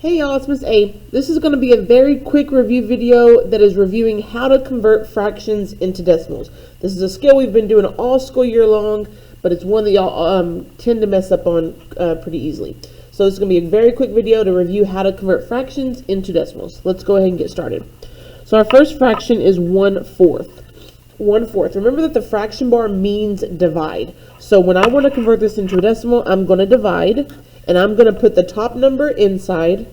Hey y'all, it's Miss A. This is going to be a very quick review video that is reviewing how to convert fractions into decimals. This is a skill we've been doing all school year long, but it's one that y'all tend to mess up on pretty easily. So this is going to be a very quick video to review how to convert fractions into decimals. Let's go ahead and get started. So our first fraction is 1/4. 1/4. Remember that the fraction bar means divide. So when I want to convert this into a decimal, I'm going to divide. And I'm going to put the top number inside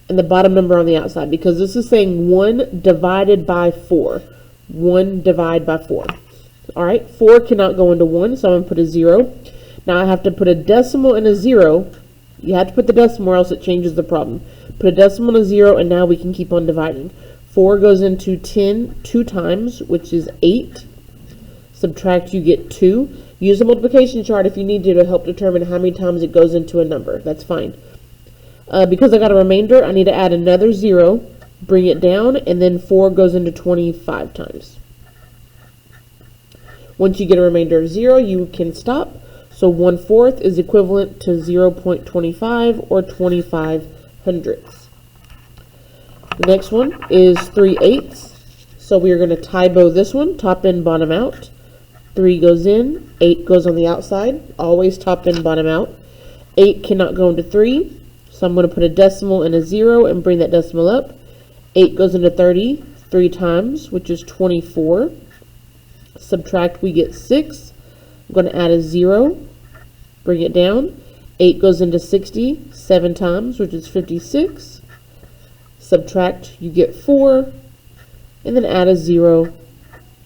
and the bottom number on the outside because this is saying 1 divided by 4. 1 divided by 4. All right, 4 cannot go into 1, so I'm going to put a 0. Now I have to put a decimal and a 0. You have to put the decimal or else it changes the problem. Put a decimal and a 0, and now we can keep on dividing. 4 goes into 10 2 times, which is 8. Subtract, you get 2. Use a multiplication chart if you need to help determine how many times it goes into a number. That's fine. Because I got a remainder, I need to add another 0, bring it down, and then 4 goes into 25 times. Once you get a remainder of 0, you can stop. So 1/4 is equivalent to 0.25 or 25 hundredths. The next one is 3/8. So we are going to Tae-Bo this one, top in, bottom out. 3 goes in, 8 goes on the outside, always top in, bottom out. 8 cannot go into 3, so I'm going to put a decimal and a 0 and bring that decimal up. 8 goes into 30 3 times, which is 24. Subtract, we get 6. I'm going to add a 0, bring it down. 8 goes into 60 7 times, which is 56. Subtract, you get 4, and then add a 0.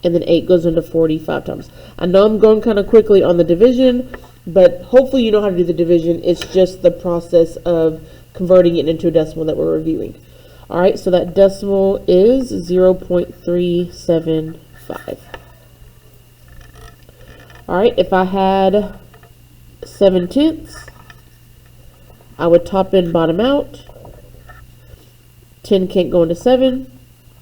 And then 8 goes into 45 times. I know I'm going kind of quickly on the division, but hopefully you know how to do the division. It's just the process of converting it into a decimal that we're reviewing. All right, so that decimal is 0.375. All right, if I had 7/10, I would top in, bottom out. 10 can't go into 7.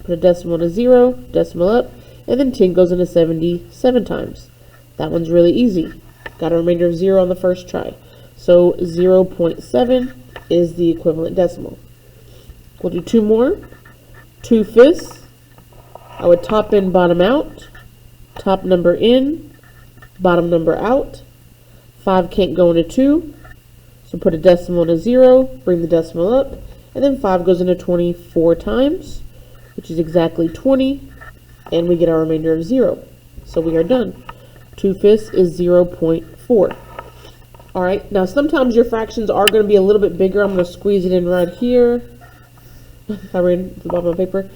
Put a decimal and a 0, decimal up. And then 10 goes into 70 7 times. That one's really easy. Got a remainder of 0 on the first try. So 0.7 is the equivalent decimal. We'll do 2 more. 2/5. I would top in, bottom out. Top number in, bottom number out. 5 can't go into 2. So put a decimal and a 0, bring the decimal up. And then 5 goes into 24 times, which is exactly 20. And we get our remainder of 0. So we are done. 2/5 is 0.4. All right, now sometimes your fractions are going to be a little bit bigger. I'm going to squeeze it in right here. I ran to the bottom of my paper.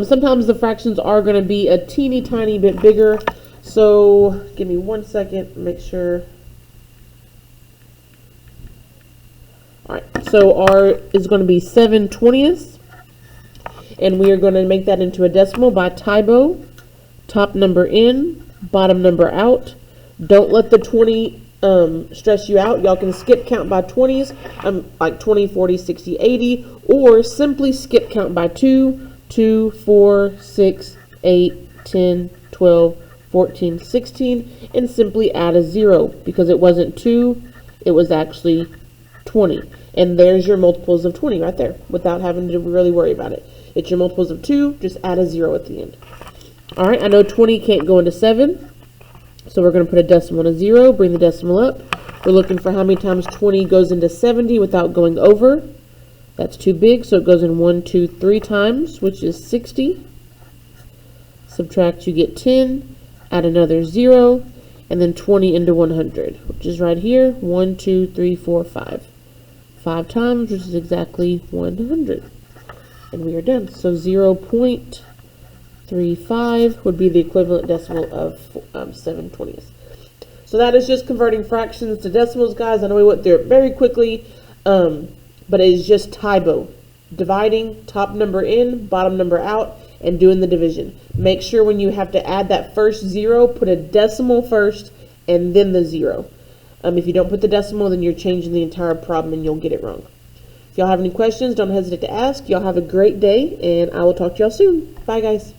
Sometimes the fractions are going to be a teeny tiny bit bigger. So give me 1 second, make sure. All right, so R is going to be 7/20. And we are going to make that into a decimal by Tae-Bo. Top number in, bottom number out. Don't let the 20 stress you out. Y'all can skip count by 20s, like 20, 40, 60, 80, or simply skip count by 2, 2, 4, 6, 8, 10, 12, 14, 16, and simply add a 0 because it wasn't 2, it was actually 20. And there's your multiples of 20 right there without having to really worry about it. It's your multiples of 2, just add a 0 at the end. All right, I know 20 can't go into 7, so we're going to put a decimal and a 0, bring the decimal up. We're looking for how many times 20 goes into 70 without going over. That's too big, so it goes in 1, 2, 3 times, which is 60. Subtract, you get 10, add another 0, and then 20 into 100, which is right here, 1, 2, 3, 4, 5. 5 times, which is exactly 100. And we are done. So 0.35 would be the equivalent decimal of 7/20. So that is just converting fractions to decimals, guys. I know we went through it very quickly, but it is just Tae-Bo. Dividing, top number in, bottom number out, and doing the division. Make sure when you have to add that first 0, put a decimal first and then the 0. If you don't put the decimal, then you're changing the entire problem and you'll get it wrong. If y'all have any questions, don't hesitate to ask. Y'all have a great day, and I will talk to y'all soon. Bye, guys.